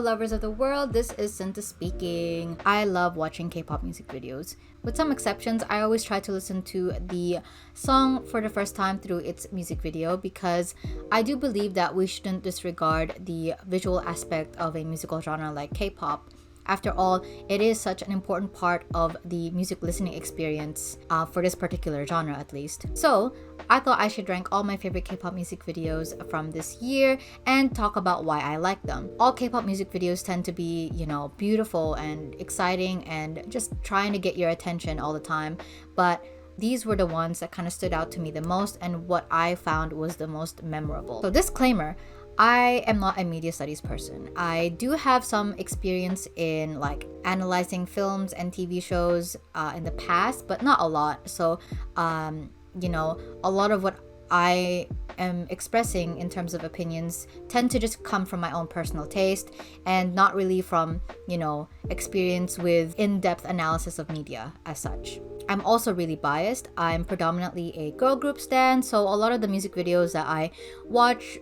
lovers of the world, this is Cinta speaking. I love watching K-pop music videos. With some exceptions, I always try to listen to the song for the first time through its music video because I do believe that we shouldn't disregard the visual aspect of a musical genre like K-pop. After all, it is such an important part of the music listening experience for this particular genre at least. So, I thought I should rank all my favorite K-pop music videos from this year and talk about why I like them. All K-pop music videos tend to be, beautiful and exciting and just trying to get your attention all the time, but these were the ones that kind of stood out to me the most and what I found was the most memorable. So disclaimer, I am not a media studies person. I do have some experience in analyzing films and TV shows in the past, but not a lot. So, a lot of what I am expressing in terms of opinions tend to just come from my own personal taste and not really from, experience with in-depth analysis of media as such. I'm also really biased. I'm predominantly a girl group stan, so a lot of the music videos that I watch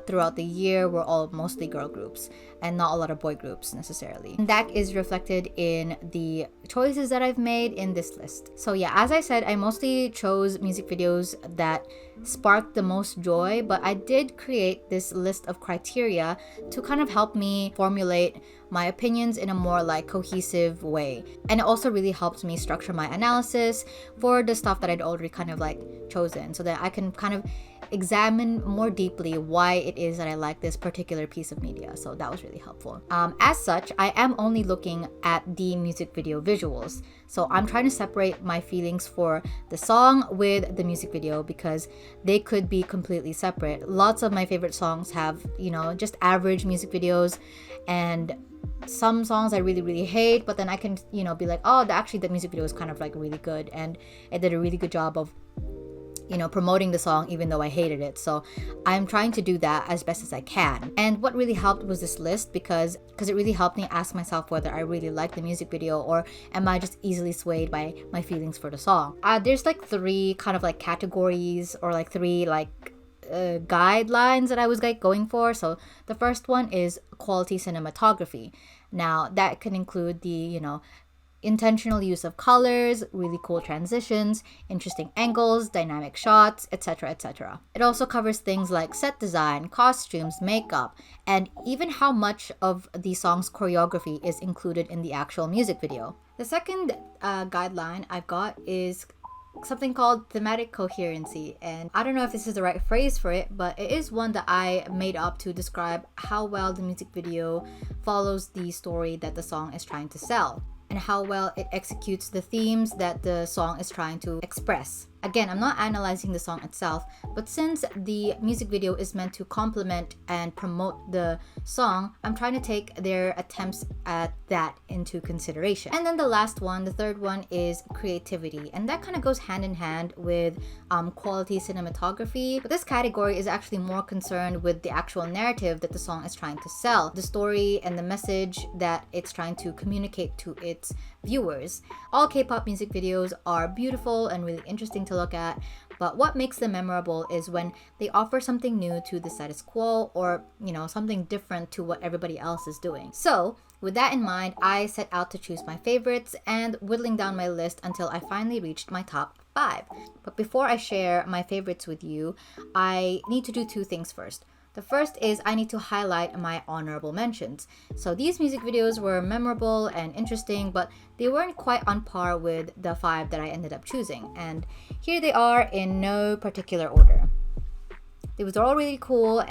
throughout the year were all mostly girl groups and not a lot of boy groups necessarily. And that is reflected in the choices that I've made in this list. So yeah, as I said, I mostly chose music videos that sparked the most joy, but I did create this list of criteria to kind of help me formulate my opinions in a more cohesive way. And it also really helped me structure my analysis for the stuff that I'd already kind of chosen so that I can kind of examine more deeply why it is that I like this particular piece of media. So that was really helpful. As such, I am only looking at the music video visuals. So I'm trying to separate my feelings for the song with the music video because they could be completely separate. Lots of my favorite songs have, just average music videos, and some songs I really, really hate, but then I can, be like, oh, actually the music video is kind of really good and it did a really good job of promoting the song even though I hated it. So I'm trying to do that as best as I can. And what really helped was this list because it really helped me ask myself whether I really like the music video or am I just easily swayed by my feelings for the song. There's three kind of categories or three guidelines that I was going for. So the first one is quality cinematography. Now that can include the intentional use of colors, really cool transitions, interesting angles, dynamic shots, etc., etc. It also covers things like set design, costumes, makeup, and even how much of the song's choreography is included in the actual music video. The second guideline I've got is something called thematic coherency, and I don't know if this is the right phrase for it, but it is one that I made up to describe how well the music video follows the story that the song is trying to sell and how well it executes the themes that the song is trying to express. Again, I'm not analyzing the song itself, but since the music video is meant to complement and promote the song, I'm trying to take their attempts at that into consideration. And then the last one, the third one, is creativity, and that kind of goes hand in hand with quality cinematography. But this category is actually more concerned with the actual narrative that the song is trying to sell, the story and the message that it's trying to communicate to its viewers. All K-pop music videos are beautiful and really interesting to look at, but what makes them memorable is when they offer something new to the status quo or, something different to what everybody else is doing. So, with that in mind, I set out to choose my favorites and whittling down my list until I finally reached my top 5. But before I share my favorites with you, I need to do two things first. The first is I need to highlight my honorable mentions. So these music videos were memorable and interesting, but they weren't quite on par with the 5 that I ended up choosing. And here they are in no particular order. They were all really cool,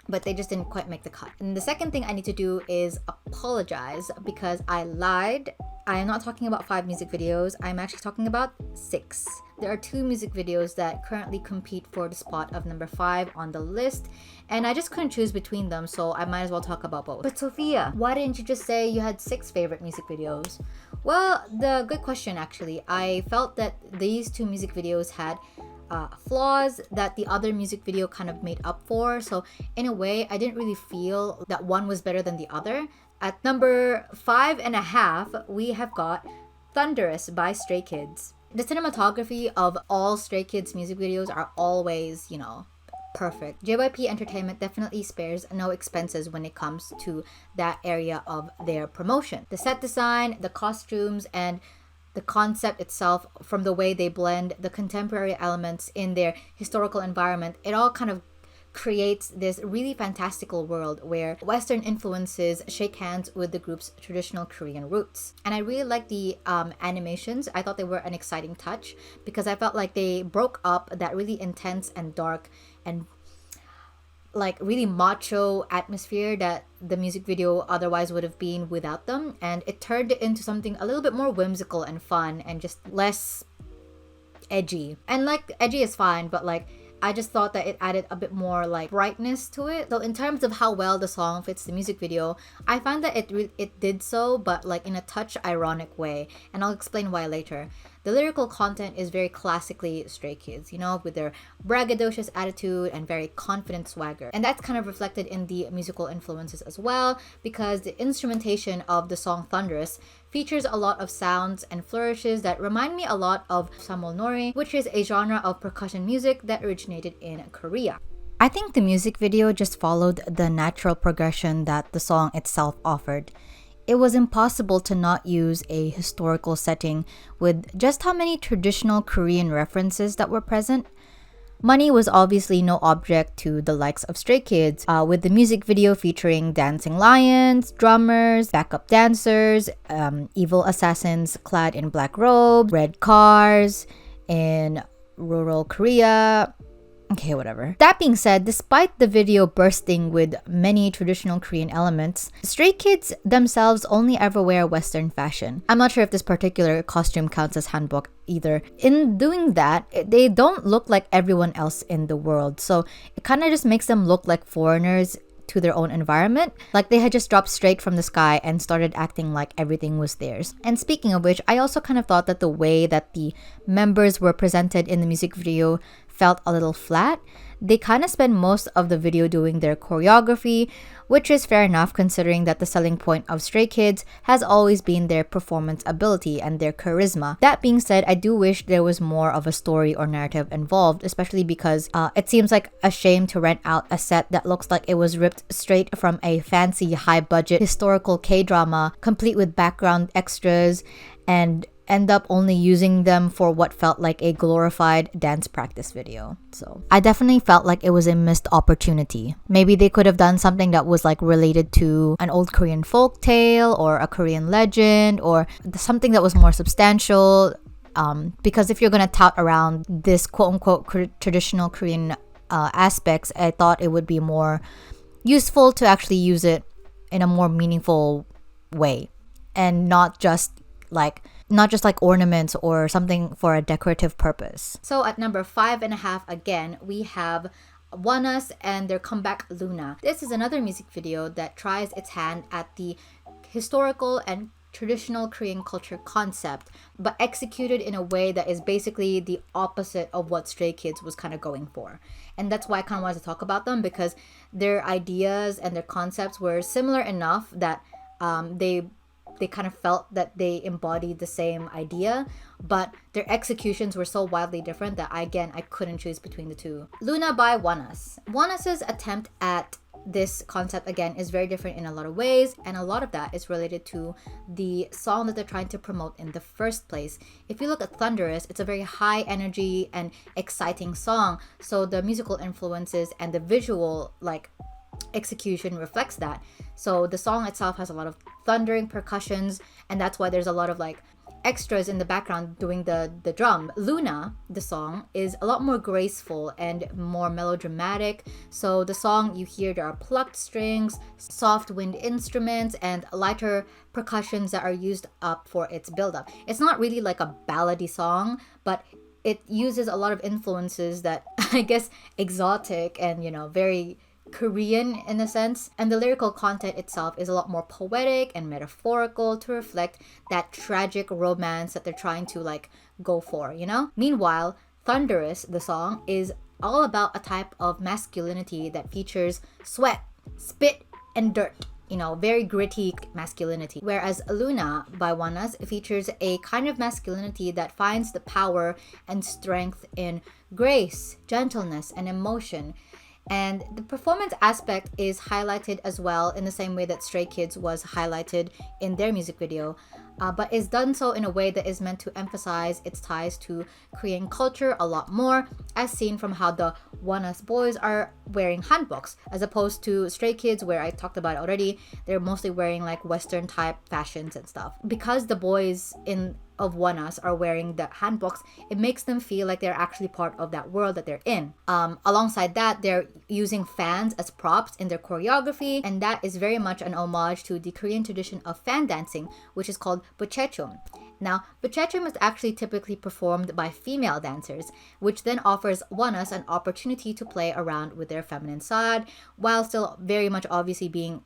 but they just didn't quite make the cut. And the second thing I need to do is apologize because I lied. I am not talking about 5 music videos. I'm actually talking about 6. There are 2 music videos that currently compete for the spot of number 5 on the list, and I just couldn't choose between them, so I might as well talk about both. But Sophia, why didn't you just say you had 6 favorite music videos? Well, good question actually. I felt that these 2 music videos had flaws that the other music video kind of made up for. So in a way, I didn't really feel that one was better than the other. At number 5.5, we have got Thunderous by Stray Kids. The cinematography of all Stray Kids music videos are always, perfect. JYP Entertainment definitely spares no expenses when it comes to that area of their promotion. The set design, the costumes, and the concept itself, from the way they blend the contemporary elements in their historical environment, it all kind of creates this really fantastical world where Western influences shake hands with the group's traditional Korean roots. And I really like the animations. I thought they were an exciting touch because I felt like they broke up that really intense and dark and like really macho atmosphere that the music video otherwise would have been without them, and it turned it into something a little bit more whimsical and fun and just less edgy. And like edgy is fine, but like I just thought that it added a bit more like brightness to it. So in terms of how well the song fits the music video, I found that it did so, but like in a touch ironic way, and I'll explain why later. The lyrical content is very classically Stray Kids, you know, with their braggadocious attitude and very confident swagger. And that's kind of reflected in the musical influences as well, because the instrumentation of the song Thunderous features a lot of sounds and flourishes that remind me a lot of samolnori, which is a genre of percussion music that originated in Korea. I think the music video just followed the natural progression that the song itself offered. It was impossible to not use a historical setting with just how many traditional Korean references that were present. Money was obviously no object to the likes of Stray Kids, with the music video featuring dancing lions, drummers, backup dancers, evil assassins clad in black robes, red cars in rural Korea. Okay, whatever. That being said, despite the video bursting with many traditional Korean elements, Stray Kids themselves only ever wear Western fashion. I'm not sure if this particular costume counts as hanbok either. In doing that, they don't look like everyone else in the world, so it kind of just makes them look like foreigners to their own environment, like they had just dropped straight from the sky and started acting like everything was theirs. And speaking of which, I also kind of thought that the way that the members were presented in the music video felt a little flat. They kind of spend most of the video doing their choreography, which is fair enough considering that the selling point of Stray Kids has always been their performance ability and their charisma. That being said, I do wish there was more of a story or narrative involved, especially because it seems like a shame to rent out a set that looks like it was ripped straight from a fancy high-budget historical K-drama, complete with background extras, and end up only using them for what felt like a glorified dance practice video. So I definitely felt like it was a missed opportunity. Maybe they could have done something that was like related to an old Korean folk tale or a Korean legend or something that was more substantial. Because if you're gonna tout around this quote-unquote traditional Korean aspects, I thought it would be more useful to actually use it in a more meaningful way and not just like ornaments or something for a decorative purpose. So at number 5.5 again, we have ONEUS and their comeback Luna. This is another music video that tries its hand at the historical and traditional Korean culture concept, but executed in a way that is basically the opposite of what Stray Kids was kind of going for. And that's why I kind of wanted to talk about them, because their ideas and their concepts were similar enough that they kind of felt that they embodied the same idea, but their executions were so wildly different that I couldn't choose between the two. Luna by ONEUS. ONEUS's attempt at this concept again is very different in a lot of ways, and a lot of that is related to the song that they're trying to promote in the first place. If you look at Thunderous, it's a very high energy and exciting song, so the musical influences and the visual execution reflects that. So the song itself has a lot of thundering percussions, and that's why there's a lot of extras in the background doing the drum. Luna, the song, is a lot more graceful and more melodramatic. So the song, you hear there are plucked strings, soft wind instruments, and lighter percussions that are used up for its build-up. It's not really like a ballady song, but it uses a lot of influences that I guess exotic and very Korean in a sense, and the lyrical content itself is a lot more poetic and metaphorical to reflect that tragic romance that they're trying to go for, Meanwhile, Thunderous, the song, is all about a type of masculinity that features sweat, spit, and dirt. Very gritty masculinity. Whereas Luna by ONEUS features a kind of masculinity that finds the power and strength in grace, gentleness, and emotion. And the performance aspect is highlighted as well in the same way that Stray Kids was highlighted in their music video, but is done so in a way that is meant to emphasize its ties to Korean culture a lot more, as seen from how the Wanna's boys are wearing hanboks, as opposed to Stray Kids, where I talked about already. They're mostly wearing like Western type fashions and stuff. Because the boys of Wanna's are wearing the hanboks, it makes them feel like they're actually part of that world that they're in. Alongside that, they're using fans as props in their choreography, and that is very much an homage to the Korean tradition of fan dancing, which is called buchechum. Now, buchechum is actually typically performed by female dancers, which then offers Wanna's an opportunity to play around with their feminine side, while still very much obviously being,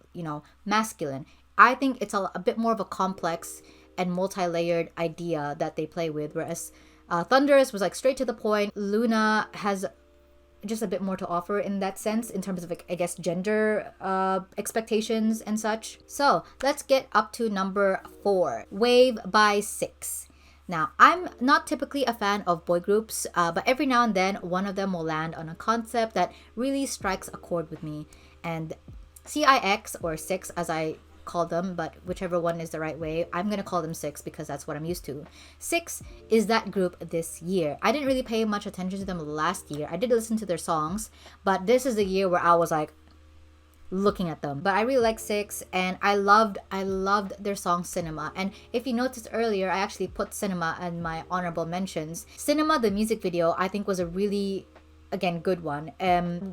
masculine. I think it's a bit more of a complex and multi-layered idea that they play with, whereas Thunderous was like straight to the point. Luna has just a bit more to offer in that sense, in terms of like, I guess, gender expectations and such. So let's get up to number 4, Wave by 6. Now, I'm not typically a fan of boy groups, but every now and then one of them will land on a concept that really strikes a chord with me. And CIX, or 6 as I call them, but whichever one is the right way, I'm gonna call them 6 because that's what I'm used to. 6 is that group this year. I didn't really pay much attention to them last year. I did listen to their songs, but this is the year where I was like looking at them. But I really like 6, and I loved their song Cinema. And if you noticed earlier, I actually put Cinema in my honorable mentions. Cinema, the music video, I think was a really, again, good one.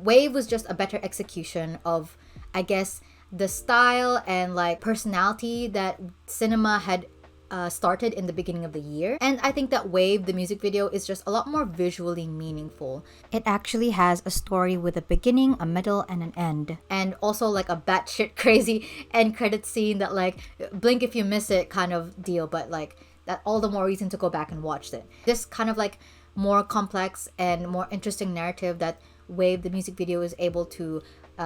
Wave was just a better execution of, I guess, the style and like personality that Cinema had started in the beginning of the year. And I think that Wave, the music video, is just a lot more visually meaningful. It actually has a story with a beginning, a middle, and an end. And also like a batshit crazy end credit scene that like blink if you miss it kind of deal, but like that all the more reason to go back and watch it. This kind of like more complex and more interesting narrative that Wave, the music video, is able to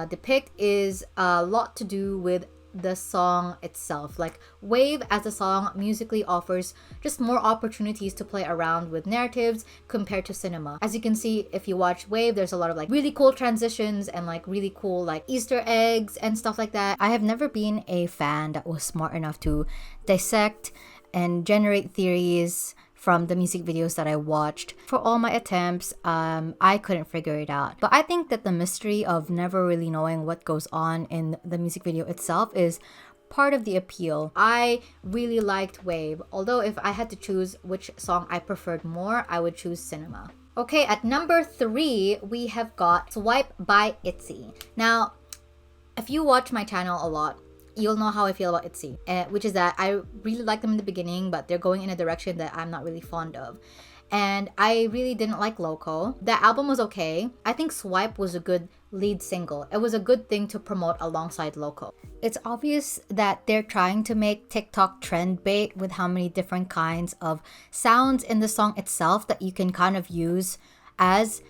depict is a lot to do with the song itself. Like Wave as a song musically offers just more opportunities to play around with narratives compared to Cinema. As you can see, if you watch Wave, there's a lot of like really cool transitions and like really cool like Easter eggs and stuff like that. I have never been a fan that was smart enough to dissect and generate theories from the music videos that I watched. For all my attempts, I couldn't figure it out. But I think that the mystery of never really knowing what goes on in the music video itself is part of the appeal. I really liked Wave, although if I had to choose which song I preferred more, I would choose Cinema. Okay, at number 3, we have got Swipe by Itsy. Now, if you watch my channel a lot, you'll know how I feel about itsy, which is that I really liked them in the beginning, but they're going in a direction that I'm not really fond of. And I really didn't like Loco. The album was okay. I think Swipe was a good lead single. It was a good thing to promote alongside Loco. It's obvious that they're trying to make TikTok trend bait with how many different kinds of sounds in the song itself that you can kind of use as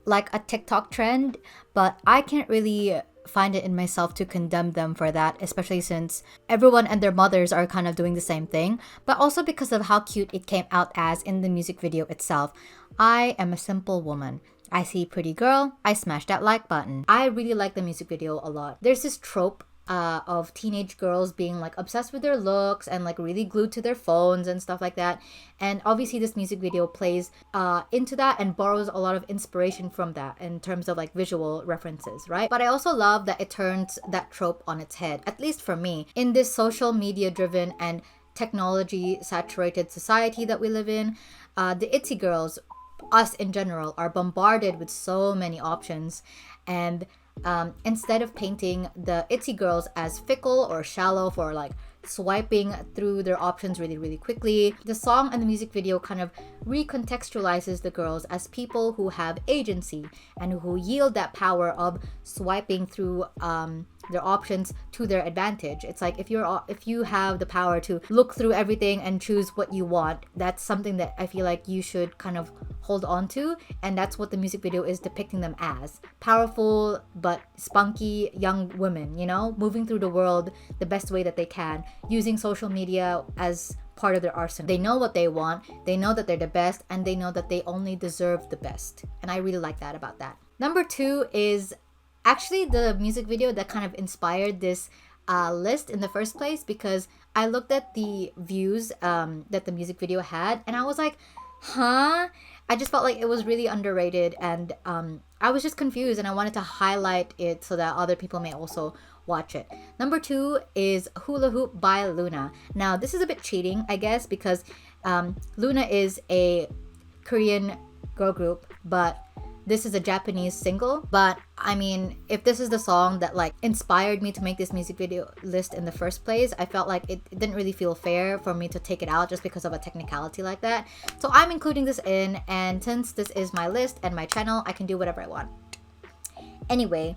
like a TikTok trend, but I can't really find it in myself to condemn them for that, especially since everyone and their mothers are kind of doing the same thing, but also because of how cute it came out as in the music video itself. I am a simple woman. I see pretty girl, I smash that like button. I really like the music video a lot. There's this trope of teenage girls being like obsessed with their looks and like really glued to their phones and stuff like that, and obviously this music video plays into that and borrows a lot of inspiration from that in terms of like visual references, right? But I also love that it turns that trope on its head, at least for me, in this social media driven and technology saturated society that we live in. The itsy girls, us in general, are bombarded with so many options, and instead of painting the itsy girls as fickle or shallow for like swiping through their options really quickly, the song and the music video kind of recontextualizes the girls as people who have agency and who yield that power of swiping through their options to their advantage. It's like if you have the power to look through everything and choose what you want, that's something that I feel like you should kind of hold on to, and that's what the music video is depicting them as. Powerful but spunky young women, moving through the world the best way that they can, using social media as part of their arsenal. They know what they want, they know that they're the best, and they know that they only deserve the best. And I really like that about that. Number 2 is actually the music video that kind of inspired this list in the first place, because I looked at the views that the music video had, and I was like, huh? I just felt like it was really underrated, and I was just confused, and I wanted to highlight it so that other people may also watch it. Number 2 is Hula Hoop by Luna. Now, this is a bit cheating, I guess, because Luna is a Korean girl group, but this is a Japanese single. But I mean, if this is the song that like inspired me to make this music video list in the first place, I felt like it didn't really feel fair for me to take it out just because of a technicality like that. So I'm including this in, and since this is my list and my channel, I can do whatever I want. Anyway,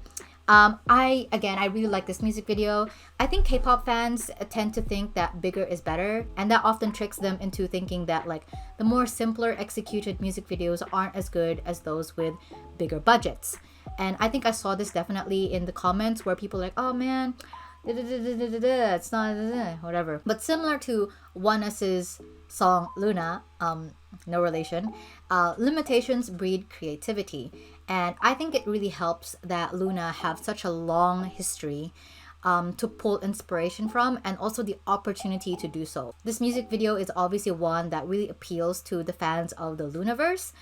I really like this music video. I think K-pop fans tend to think that bigger is better, and that often tricks them into thinking that like the more simpler executed music videos aren't as good as those with bigger budgets. And I think I saw this definitely in the comments where people are like, oh man, it's not whatever. But similar to ONEUS's song Luna, no relation, limitations breed creativity. And I think it really helps that Luna have such a long history to pull inspiration from, and also the opportunity to do so. This music video is obviously one that really appeals to the fans of the Lunaverse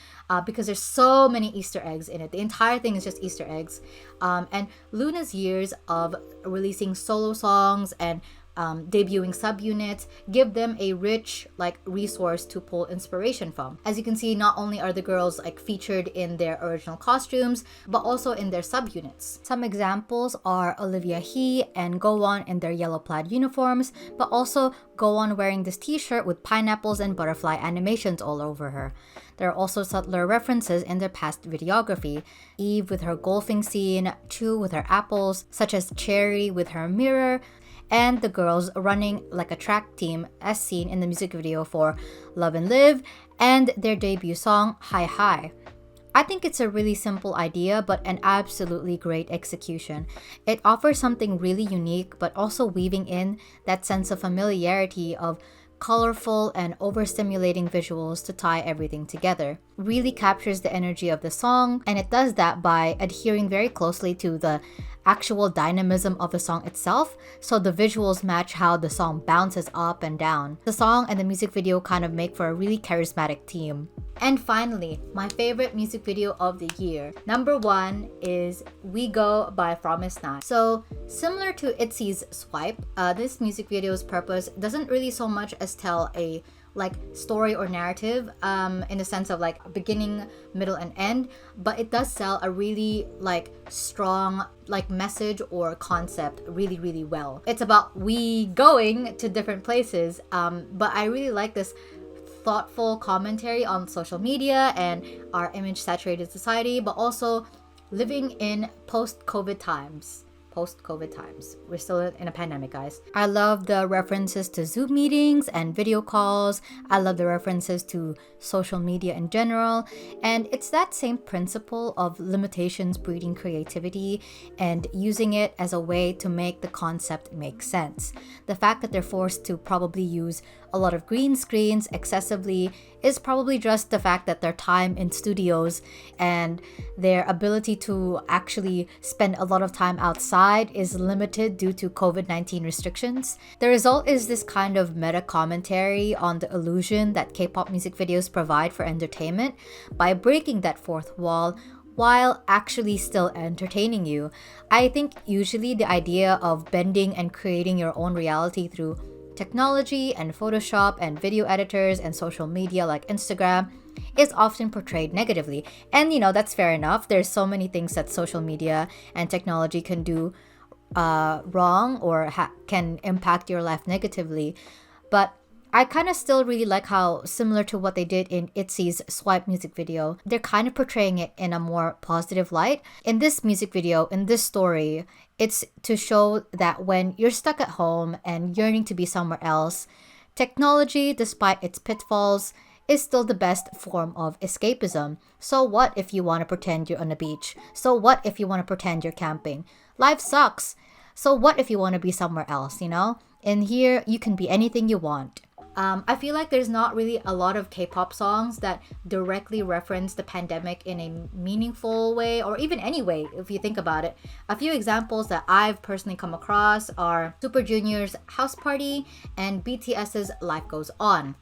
because there's so many Easter eggs in it. The entire thing is just Easter eggs. And Luna's years of releasing solo songs and debuting subunits give them a rich like resource to pull inspiration from. As you can see, not only are the girls like featured in their original costumes, but also in their subunits. Some examples are Olivia He and Go-won in their yellow plaid uniforms, but also Go-won wearing this t-shirt with pineapples and butterfly animations all over her. There are also subtler references in their past videography. Eve with her golfing scene, Chu with her apples, such as Cherry with her mirror, and the girls running like a track team as seen in the music video for Love and Live and their debut song Hi Hi. I think it's a really simple idea, but an absolutely great execution. It offers something really unique, but also weaving in that sense of familiarity of colorful and overstimulating visuals to tie everything together. Really captures the energy of the song, and it does that by adhering very closely to the actual dynamism of the song itself, so the visuals match how the song bounces up and down. The song and the music video kind of make for a really charismatic team. And finally, my favorite music video of the year. Number 1 is Wego by Promise Not. So similar to Itzy's Swipe, this music video's purpose doesn't really so much as tell a like story or narrative in the sense of like beginning, middle, and end, but it does sell a really like strong like message or concept really well. It's about we going to different places, but I really like this thoughtful commentary on social media and our image saturated society, but also living in post-COVID times. We're still in a pandemic, guys. I love the references to Zoom meetings and video calls. I love the references to social media in general. And it's that same principle of limitations breeding creativity and using it as a way to make the concept make sense. The fact that they're forced to probably use a lot of green screens excessively is probably just the fact that their time in studios and their ability to actually spend a lot of time outside is limited due to COVID-19 restrictions. The result is this kind of meta commentary on the illusion that K-pop music videos provide for entertainment by breaking that fourth wall while actually still entertaining you. I think usually the idea of bending and creating your own reality through technology and Photoshop and video editors and social media like Instagram is often portrayed negatively. And that's fair enough. There's so many things that social media and technology can do wrong or can impact your life negatively. But I kind of still really like how, similar to what they did in ITZY's Swipe music video, they're kind of portraying it in a more positive light. In this music video, in this story, it's to show that when you're stuck at home and yearning to be somewhere else, technology, despite its pitfalls, is still the best form of escapism. So what if you want to pretend you're on a beach? So what if you want to pretend you're camping? Life sucks. So what if you want to be somewhere else, In here, you can be anything you want. I feel like there's not really a lot of K-pop songs that directly reference the pandemic in a meaningful way, or even any way, if you think about it. A few examples that I've personally come across are Super Junior's House Party and BTS's Life Goes On.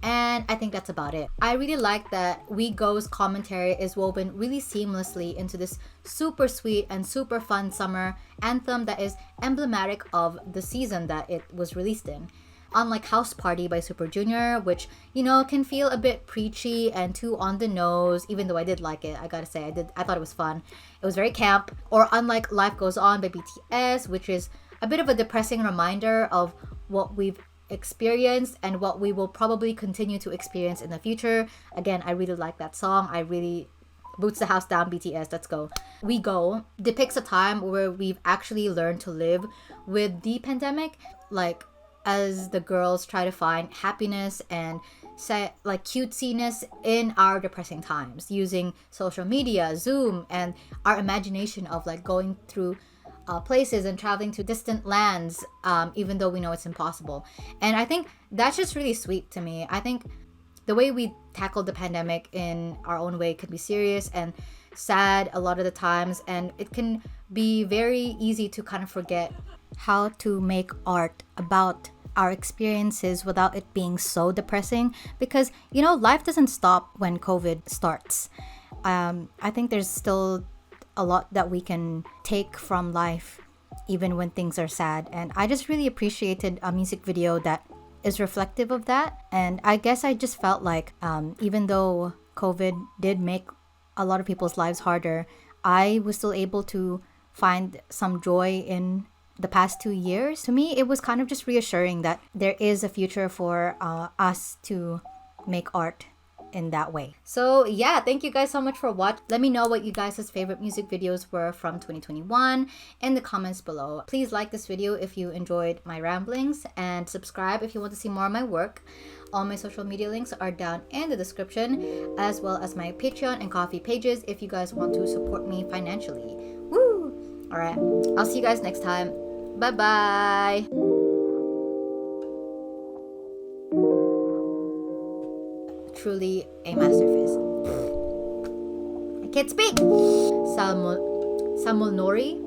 And I think that's about it. I really like that wego's commentary is woven really seamlessly into this super sweet and super fun summer anthem that is emblematic of the season that it was released in. Unlike House Party by Super Junior, which, can feel a bit preachy and too on the nose, even though I did like it, I gotta say, I thought it was fun. It was very camp. Or unlike Life Goes On by BTS, which is a bit of a depressing reminder of what we've experienced and what we will probably continue to experience in the future. Again, I really like that song. I really boots the house down, BTS, let's go. We Go depicts a time where we've actually learned to live with the pandemic, like as the girls try to find happiness and cutesiness in our depressing times using social media, Zoom, and our imagination of going through places and traveling to distant lands, even though we know it's impossible. And I think that's just really sweet to me. I think the way we tackle the pandemic in our own way could be serious and sad a lot of the times, and it can be very easy to kind of forget how to make art about our experiences without it being so depressing, because life doesn't stop when COVID starts. I think there's still a lot that we can take from life even when things are sad, and I just really appreciated a music video that is reflective of that. And I guess I just felt like even though COVID did make a lot of people's lives harder, I was still able to find some joy in the past 2 years. To me, it was kind of just reassuring that there is a future for us to make art in that way. So yeah, thank you guys so much for watching. Let me know what you guys' favorite music videos were from 2021 in the comments below. Please like this video if you enjoyed my ramblings, and subscribe if you want to see more of my work. All my social media links are down in the description, as well as my Patreon and Ko-fi pages if you guys want to support me financially. Woo! Alright, I'll see you guys next time. Bye bye. Truly a masterpiece. I can't speak. Samulnori.